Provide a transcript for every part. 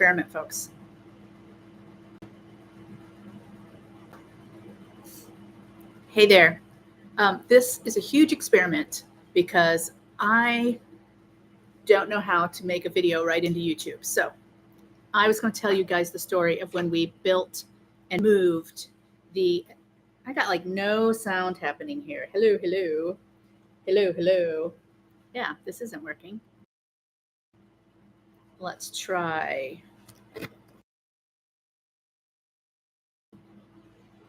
experiment, folks. Hey there. This is a huge experiment because I don't know how to make a video right into YouTube. So I was going to tell you guys the story of when we built and moved I got like no sound happening here. Hello, hello. Hello, hello. Yeah, this isn't working. Let's try.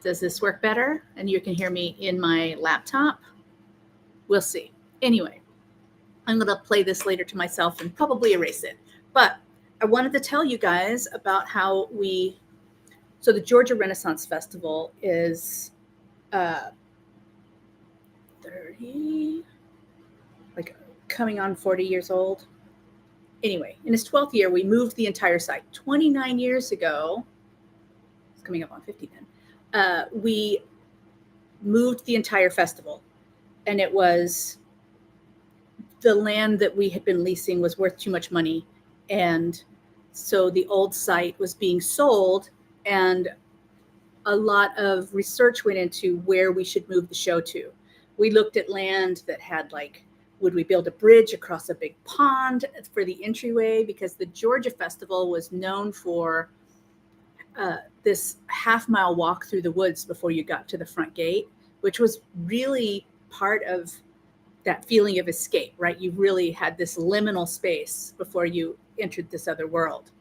Does this work better? And you can hear me in my laptop? We'll see. Anyway, I'm going to play this later to myself and probably erase it. But I wanted to tell you guys about how so the Georgia Renaissance Festival is 30, like coming on 40 years old. Anyway, in its 12th year, we moved the entire site. 29 years ago, it's coming up on 50 then, we moved the entire festival. And it was the land that we had been leasing was worth too much money. And so the old site was being sold, and a lot of research went into where we should move the show to. We looked at land that had would we build a bridge across a big pond for the entryway? Because the Georgia Festival was known for this half-mile walk through the woods before you got to the front gate, which was really part of that feeling of escape, right? You really had this liminal space before you entered this other world.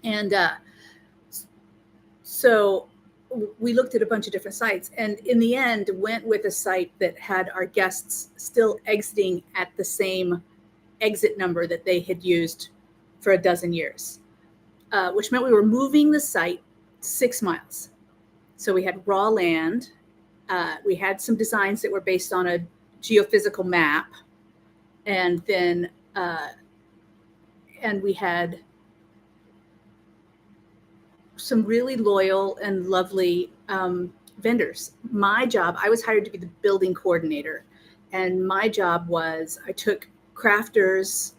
And so we looked at a bunch of different sites, and in the end went with a site that had our guests still exiting at the same exit number that they had used for a dozen years, which meant we were moving the site 6 miles. So we had raw land. We had some designs that were based on a geophysical map, and then and we had some really loyal and lovely vendors. My job, I was hired to be the building coordinator, and my job was I took crafters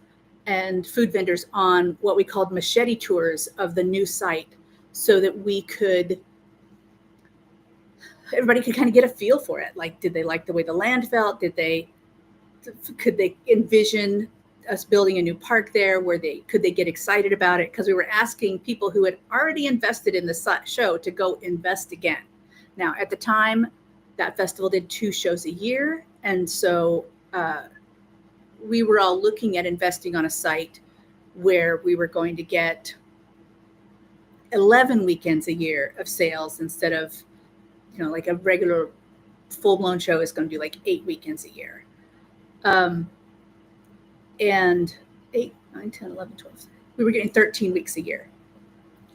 and food vendors on what we called machete tours of the new site, so that everybody could kind of get a feel for it. Like, did they like the way the land felt? Could they envision us building a new park there? Could they get excited about it? Because we were asking people who had already invested in the show to go invest again. Now, at the time, that festival did 2 shows a year. And so we were all looking at investing on a site where we were going to get 11 weekends a year of sales instead of, like a regular full-blown show is going to do like 8 weekends a year. And 8, 9, 10, 11, 12. We were getting 13 weeks a year.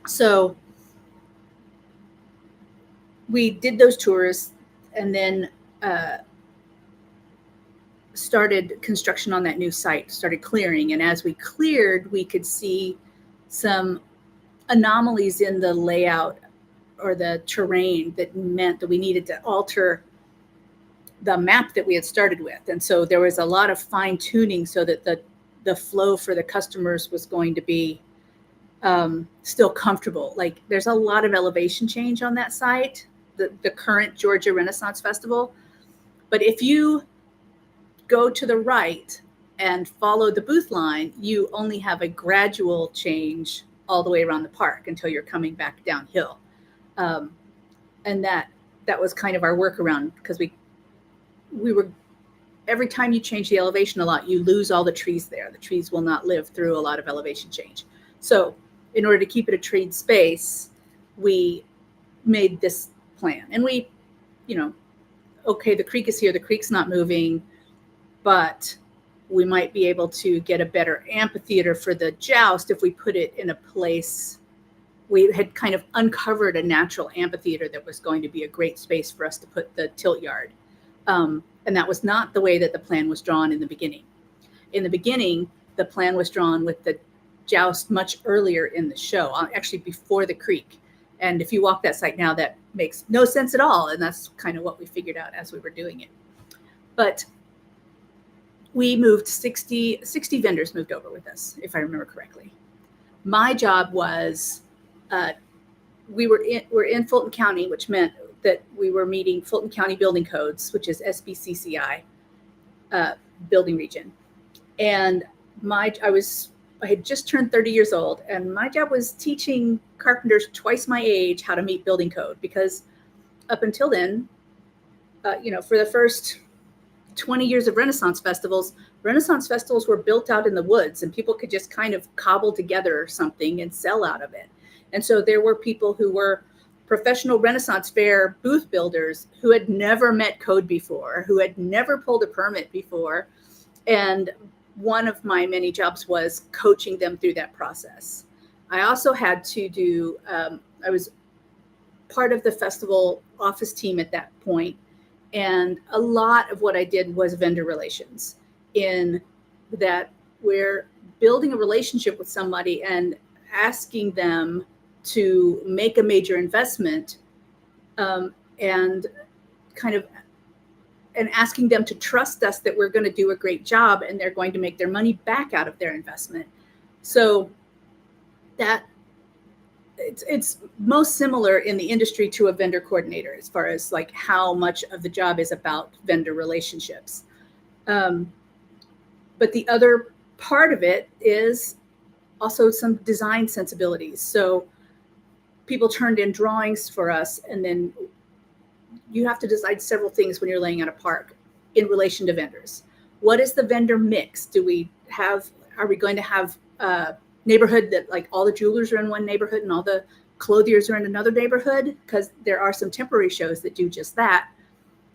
So we did those tours, and then started construction on that new site, started clearing. And as we cleared, we could see some anomalies in the layout or the terrain that meant that we needed to alter the map that we had started with. And so there was a lot of fine tuning so that the flow for the customers was going to be still comfortable. Like, there's a lot of elevation change on that site, the current Georgia Renaissance Festival. But if you go to the right and follow the booth line, you only have a gradual change all the way around the park until you're coming back downhill. And that was kind of our workaround, because we were, every time you change the elevation a lot, you lose all the trees there. The trees will not live through a lot of elevation change. So in order to keep it a treed space, we made this plan. And we, okay, the creek is here, the creek's not moving, but we might be able to get a better amphitheater for the joust if we put it in a place. We had kind of uncovered a natural amphitheater that was going to be a great space for us to put the tilt yard. And that was not the way that the plan was drawn in the beginning. In the beginning, the plan was drawn with the joust much earlier in the show, actually before the creek. And if you walk that site now, that makes no sense at all. And that's kind of what we figured out as we were doing it. But we moved 60 vendors moved over with us, if I remember correctly. My job was, we're in Fulton County, which meant that we were meeting Fulton County building codes, which is SBCCI building region. And I had just turned 30 years old, and my job was teaching carpenters twice my age how to meet building code, because up until then, for the first 20 years of Renaissance festivals were built out in the woods, and people could just kind of cobble together something and sell out of it. And so there were people who were professional Renaissance fair booth builders who had never met code before, who had never pulled a permit before. And one of my many jobs was coaching them through that process. I also had to do, I was part of the festival office team at that point. And a lot of what I did was vendor relations, in that we're building a relationship with somebody and asking them to make a major investment, and asking them to trust us that we're going to do a great job and they're going to make their money back out of their investment. So that it's most similar in the industry to a vendor coordinator, as far as like how much of the job is about vendor relationships. But the other part of it is also some design sensibilities. So people turned in drawings for us, and then you have to decide several things when you're laying out a park in relation to vendors. What is the vendor mix? Are we going to have a neighborhood that like all the jewelers are in one neighborhood and all the clothiers are in another neighborhood? Because there are some temporary shows that do just that.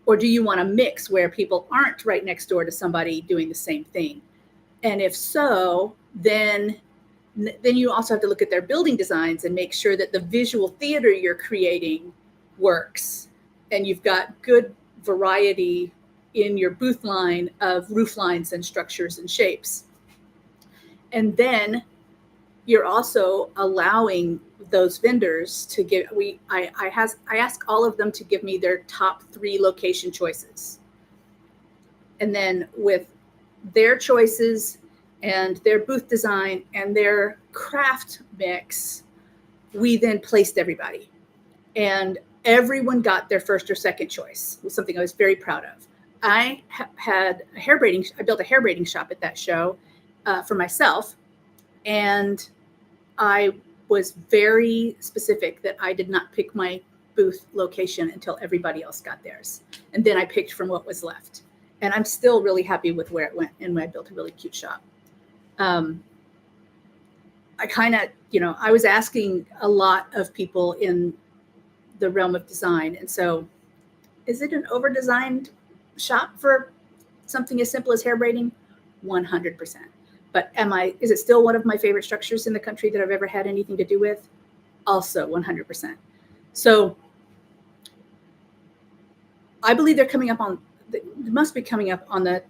Or do you want a mix where people aren't right next door to somebody doing the same thing? And if so, then you also have to look at their building designs and make sure that the visual theater you're creating works, and you've got good variety in your booth line of roof lines and structures and shapes. And then you're also allowing those vendors to give, I ask all of them to give me their top 3 location choices. And then with their choices and their booth design and their craft mix, we then placed everybody. And everyone got their first or second choice. It was something I was very proud of. I built a hair braiding shop at that show for myself. And I was very specific that I did not pick my booth location until everybody else got theirs. And then I picked from what was left. And I'm still really happy with where it went, and I built a really cute shop. I was asking a lot of people in the realm of design. And so, is it an over-designed shop for something as simple as hair braiding? 100%. But is it still one of my favorite structures in the country that I've ever had anything to do with? Also 100%. So I believe they must be coming up on the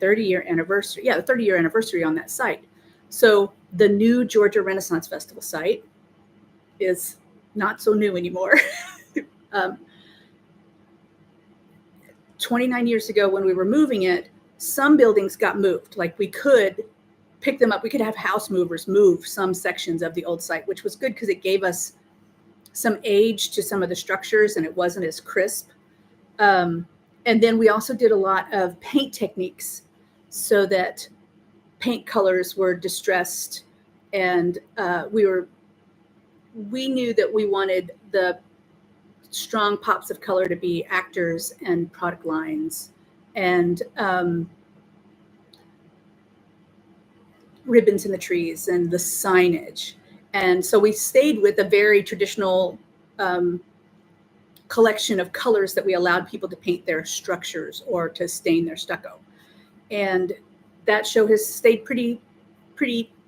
30-year anniversary. Yeah, the 30-year anniversary on that site. So the new Georgia Renaissance Festival site is not so new anymore. 29 years ago, when we were moving it, some buildings got moved. Like, we could pick them up. We could have house movers move some sections of the old site, which was good because it gave us some age to some of the structures and it wasn't as crisp. And then we also did a lot of paint techniques so that paint colors were distressed. And we knew that we wanted the strong pops of color to be actors and product lines, and ribbons in the trees and the signage. And so we stayed with a very traditional collection of colors that we allowed people to paint their structures or to stain their stucco. And that show has stayed pretty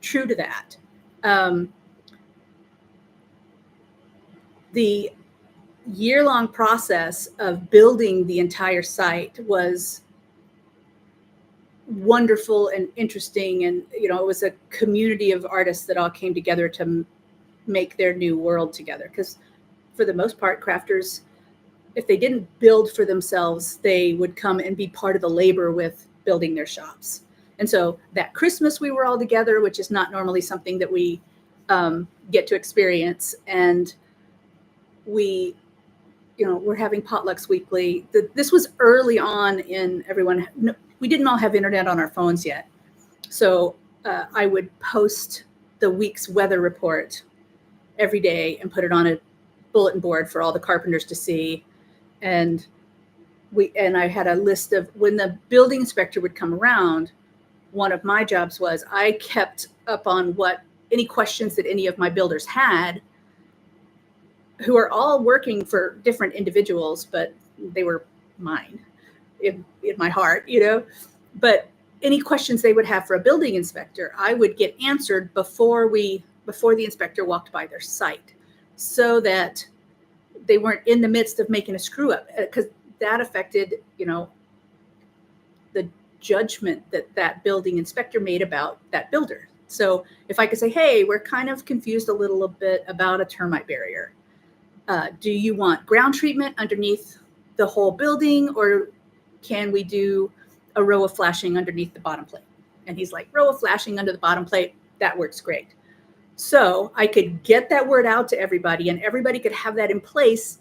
true to that. The year-long process of building the entire site was wonderful and interesting. And, it was a community of artists that all came together to make their new world together. Because for the most part, crafters, if they didn't build for themselves, they would come and be part of the labor with building their shops. And so that Christmas we were all together, which is not normally something that we get to experience. And we, we're having potlucks weekly. This was early on in everyone. We didn't all have internet on our phones yet. So I would post the week's weather report every day and put it on a bulletin board for all the carpenters to see. And I had a list of, when the building inspector would come around, one of my jobs was I kept up on what any questions that any of my builders had, who are all working for different individuals, but they were mine in my heart, but any questions they would have for a building inspector, I would get answered before the inspector walked by their site, so that they weren't in the midst of making a screw up, because that affected, the judgment that building inspector made about that builder. So if I could say, hey, we're kind of confused a little bit about a termite barrier. Do you want ground treatment underneath the whole building, or can we do a row of flashing underneath the bottom plate? And he's like, row of flashing under the bottom plate, that works great. So I could get that word out to everybody, and everybody could have that in place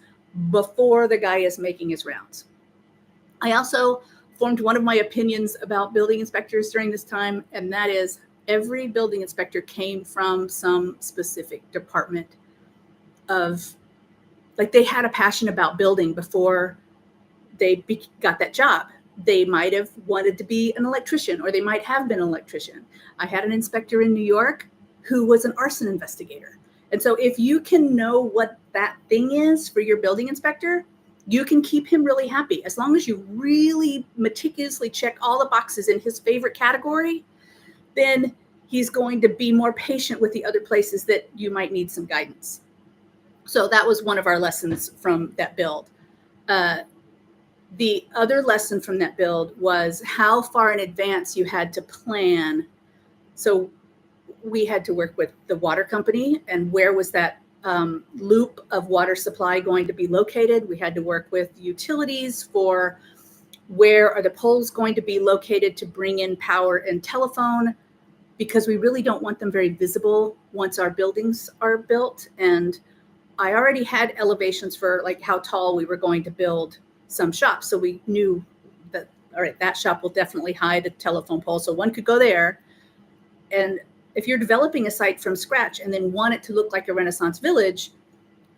before the guy is making his rounds. I also formed one of my opinions about building inspectors during this time, and that is every building inspector came from some specific department of, like, they had a passion about building before they got that job. They might have wanted to be an electrician, or they might have been an electrician. I had an inspector in New York who was an arson investigator. And so if you can know what that thing is for your building inspector, you can keep him really happy. As long as you really meticulously check all the boxes in his favorite category, then he's going to be more patient with the other places that you might need some guidance. So that was one of our lessons from that build. The other lesson from that build was how far in advance you had to plan. So we had to work with the water company, and where was that loop of water supply going to be located. We had to work with utilities for where are the poles going to be located to bring in power and telephone, because we really don't want them very visible once our buildings are built. And I already had elevations for like how tall we were going to build some shops. So we knew that, all right, that shop will definitely hide a telephone pole, so one could go there. And if you're developing a site from scratch and then want it to look like a Renaissance village,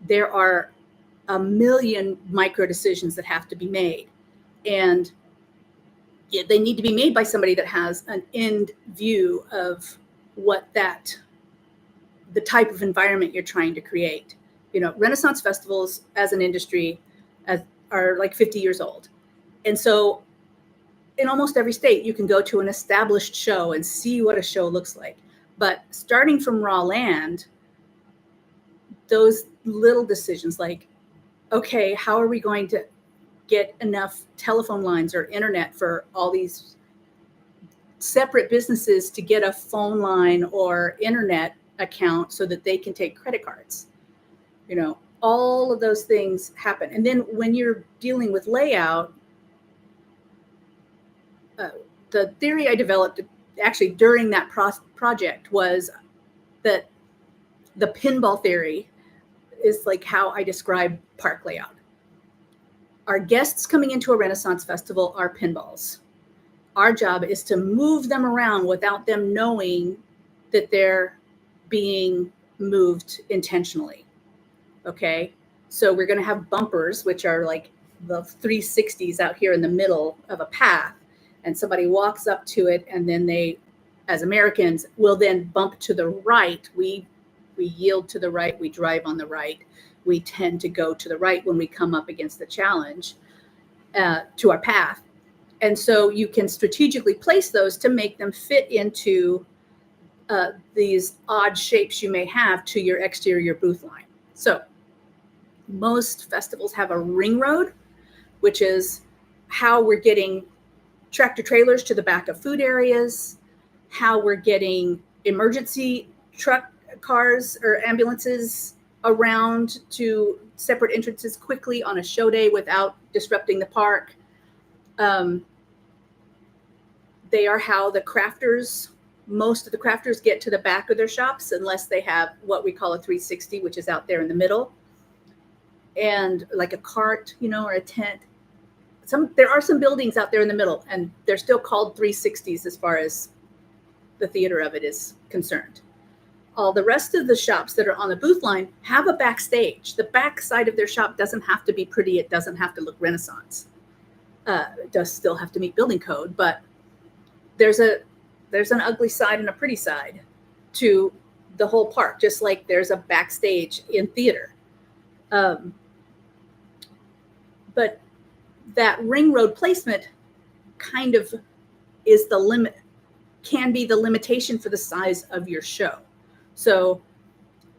there are a million micro decisions that have to be made. And they need to be made by somebody that has an end view of what the type of environment you're trying to create. Renaissance festivals as an industry are like 50 years old. And so in almost every state, you can go to an established show and see what a show looks like. But starting from raw land, those little decisions like, okay, how are we going to get enough telephone lines or internet for all these separate businesses to get a phone line or internet account so that they can take credit cards? All of those things happen. And then when you're dealing with layout, the theory I developed actually during that project was that the pinball theory is like how I describe park layout. Our guests coming into a Renaissance festival are pinballs. Our job is to move them around without them knowing that they're being moved intentionally. Okay, so we're going to have bumpers, which are like the 360s out here in the middle of a path, and somebody walks up to it, and then they, as Americans, will then bump to the right. We yield to the right. We drive on the right. We tend to go to the right when we come up against the challenge to our path. And so you can strategically place those to make them fit into these odd shapes you may have to your exterior booth line. So most festivals have a ring road, which is how we're getting tractor trailers to the back of food areas, how we're getting emergency truck cars or ambulances around to separate entrances quickly on a show day without disrupting the park. They are how most of the crafters get to the back of their shops, unless they have what we call a 360, which is out there in the middle, and like a cart, or a tent. There are some buildings out there in the middle, and they're still called 360s as far as the theater of it is concerned. All the rest of the shops that are on the booth line have a backstage. The back side of their shop doesn't have to be pretty. It doesn't have to look Renaissance. It does still have to meet building code, but there's an ugly side and a pretty side to the whole park, just like there's a backstage in theater. But that ring road placement kind of is the limit, can be the limitation for the size of your show. So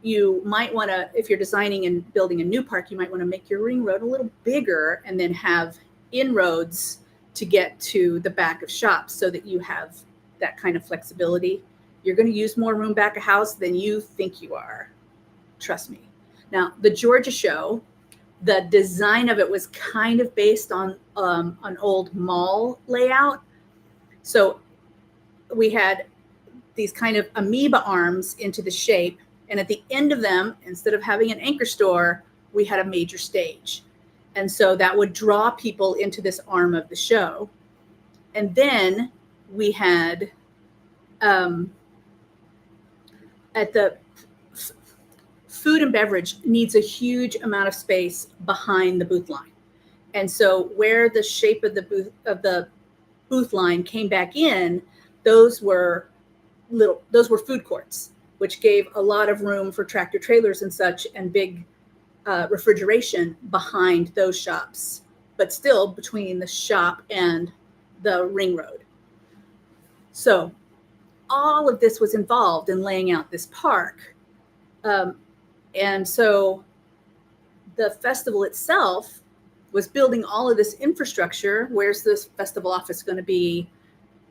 you might want to, if you're designing and building a new park, you might want to make your ring road a little bigger and then have inroads to get to the back of shops so that you have that kind of flexibility. You're going to use more room back of house than you think you are. Trust me. Now, the Georgia show, the design of it was kind of based on an old mall layout. So we had these kind of amoeba arms into the shape. And at the end of them, instead of having an anchor store, we had a major stage. And so that would draw people into this arm of the show. And then we had at the food and beverage needs a huge amount of space behind the booth line. And so where the shape of the booth line came back in, those were food courts, which gave a lot of room for tractor trailers and such, and big refrigeration behind those shops, but still between the shop and the ring road. So all of this was involved in laying out this park. And so the festival itself was building all of this infrastructure. Where's this festival office going to be?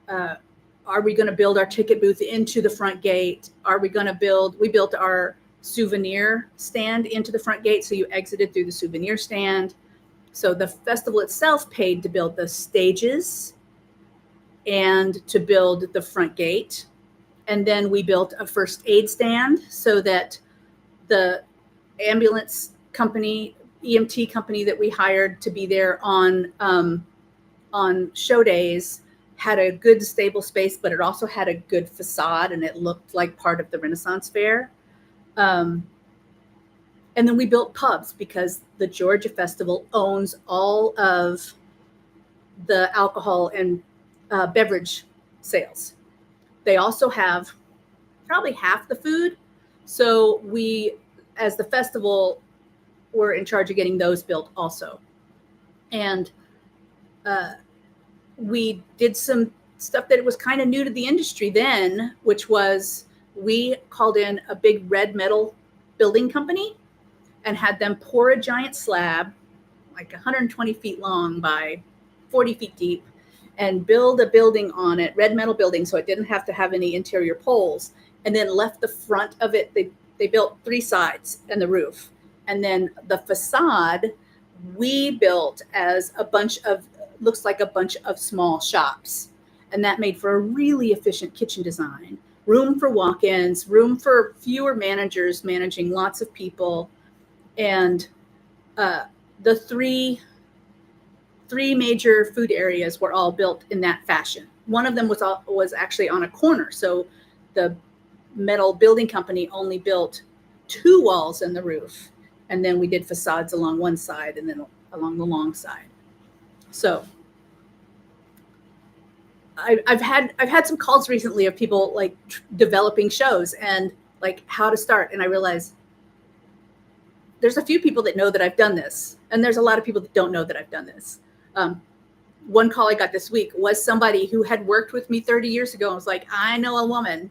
Are we going to build our ticket booth into the front gate? We built our souvenir stand into the front gate, so you exited through the souvenir stand. So the festival itself paid to build the stages and to build the front gate. And then we built a first aid stand so that the ambulance company, EMT company that we hired to be there on show days had a good stable space, but it also had a good facade and it looked like part of the Renaissance Fair. And then we built pubs because the Georgia Festival owns all of the alcohol and beverage sales. They also have probably half the food. So we, as the festival, were in charge of getting those built also. And we did some stuff that was kind of new to the industry then, which was we called in a big red metal building company and had them pour a giant slab, like 120 feet long by 40 feet deep, and build a building on it, red metal building, so it didn't have to have any interior poles, and then left the front of it. They built 3 sides and the roof. And then the facade we built as looks like a bunch of small shops. And that made for a really efficient kitchen design. Room for walk-ins, room for fewer managers managing lots of people. And the three major food areas were all built in that fashion. One of them was actually on a corner. So the metal building company only built 2 walls in the roof. And then we did facades along one side and then along the long side. So I've had some calls recently of people like developing shows and like how to start. And I realized there's a few people that know that I've done this. And there's a lot of people that don't know that I've done this. One call I got this week was somebody who had worked with me 30 years ago and was like, I know a woman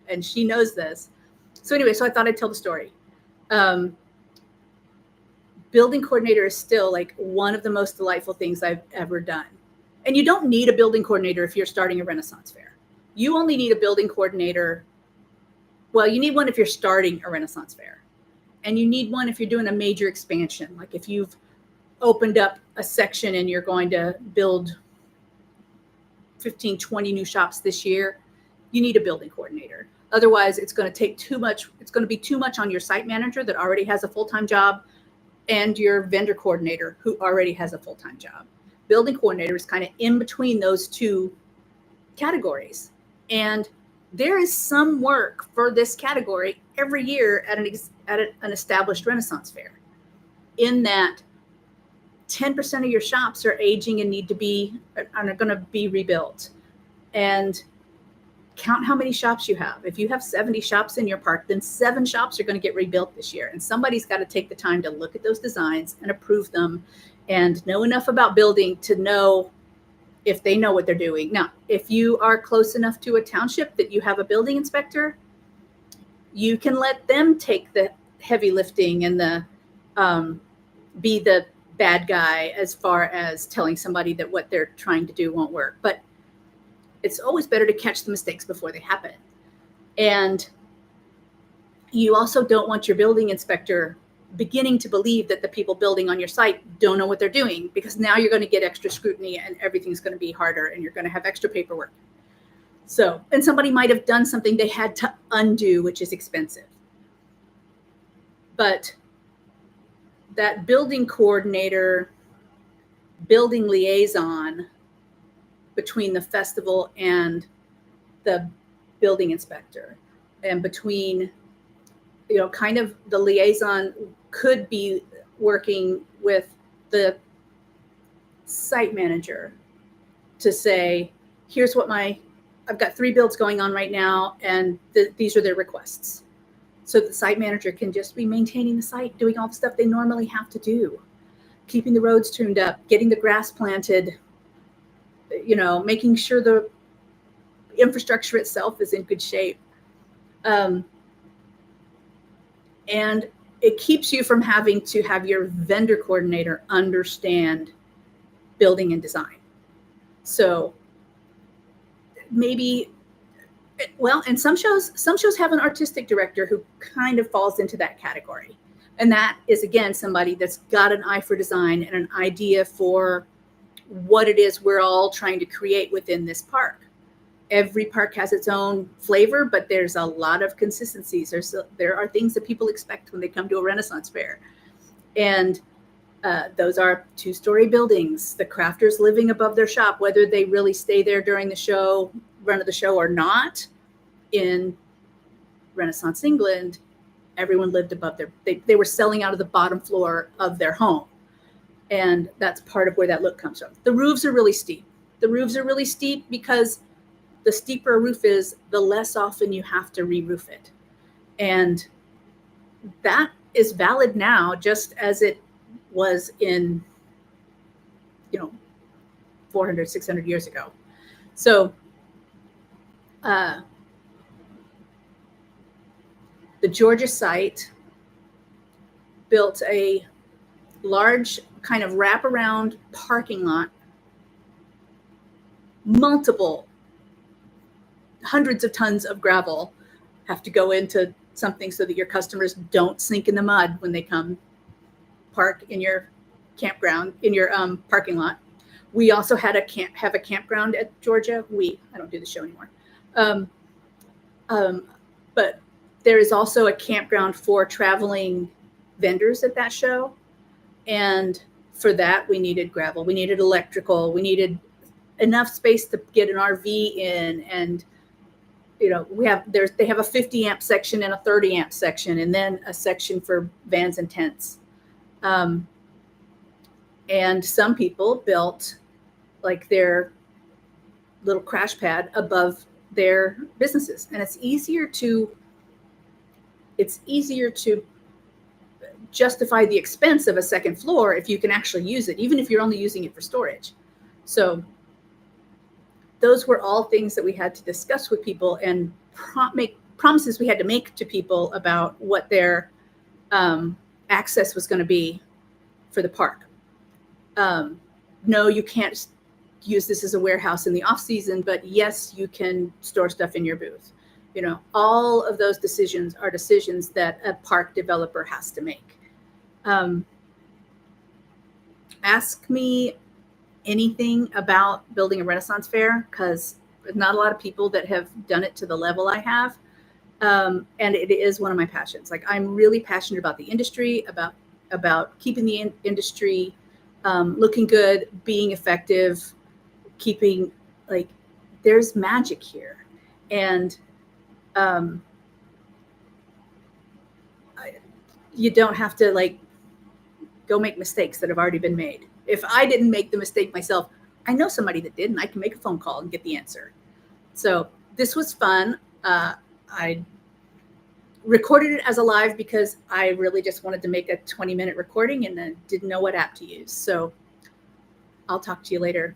and she knows this. So anyway, so I thought I'd tell the story. Building coordinator is still like one of the most delightful things I've ever done. And you don't need a building coordinator if you're starting a Renaissance Fair. You only need a building coordinator. Well, you need one if you're starting a Renaissance Fair. And you need one if you're doing a major expansion. Like if you've opened up a section and you're going to build 15, 20 new shops this year, you need a building coordinator. Otherwise, it's going to take too much. It's going to be too much on your site manager that already has a full-time job and your vendor coordinator who already has a full-time job. Building coordinator is kind of in between those two categories. And there is some work for this category every year at an established Renaissance fair, in that 10% of your shops are aging and are going to be rebuilt. And count how many shops you have. If you have 70 shops in your park, then 7 shops are going to get rebuilt this year. And somebody's got to take the time to look at those designs and approve them and know enough about building to know if they know what they're doing. Now, if you are close enough to a township that you have a building inspector, you can let them take the heavy lifting and be the bad guy as far as telling somebody that what they're trying to do won't work. But it's always better to catch the mistakes before they happen. And you also don't want your building inspector beginning to believe that the people building on your site don't know what they're doing, because now you're going to get extra scrutiny and everything's going to be harder and you're going to have extra paperwork. So, and somebody might have done something they had to undo, which is expensive. But that building coordinator, building liaison between the festival and the building inspector, and between, kind of the liaison could be working with the site manager to say, here's what I've got 3 builds going on right now, and these are their requests. So the site manager can just be maintaining the site, doing all the stuff they normally have to do, keeping the roads tuned up, getting the grass planted, making sure the infrastructure itself is in good shape. And it keeps you from having to have your vendor coordinator understand building and design. So maybe, and some shows have an artistic director who kind of falls into that category. And that is, again, somebody that's got an eye for design and an idea for what it is we're all trying to create within this park. Every park has its own flavor, but there's a lot of consistencies. There are things that people expect when they come to a Renaissance fair. And those are 2-story buildings, the crafters living above their shop, whether they really stay there during the run of the show or not. In Renaissance England, everyone lived above they were selling out of the bottom floor of their home. And that's part of where that look comes from. The roofs are really steep. Because the steeper a roof is, the less often you have to re-roof it. And that is valid now, just as it was in, 400, 600 years ago. So the Georgia site built a large kind of wraparound parking lot, multiple hundreds of tons of gravel have to go into something so that your customers don't sink in the mud when they come park in your campground, in your parking lot. We also had have a campground at Georgia. I don't do the show anymore. But there is also a campground for traveling vendors at that show. And for that, we needed gravel, we needed electrical, we needed enough space to get an RV in. And, they have a 50 amp section and a 30 amp section, and then a section for vans and tents. And some people built like their little crash pad above their businesses. And it's easier to justify the expense of a second floor if you can actually use it, even if you're only using it for storage. So those were all things that we had to discuss with people and make promises we had to make to people about what their access was going to be for the park. No, you can't use this as a warehouse in the off season, but yes, you can store stuff in your booth. All of those decisions are decisions that a park developer has to make. Ask me anything about building a Renaissance fair because not a lot of people that have done it to the level I have. And it is one of my passions. Like I'm really passionate about the industry, about keeping the industry looking good, being effective, keeping like there's magic here, and um, you don't have to like go make mistakes that have already been made. If I didn't make the mistake myself, I know somebody that did, and I can make a phone call and get the answer. So this was fun. I recorded it as a live because I really just wanted to make a 20-minute recording and then didn't know what app to use. So I'll talk to you later.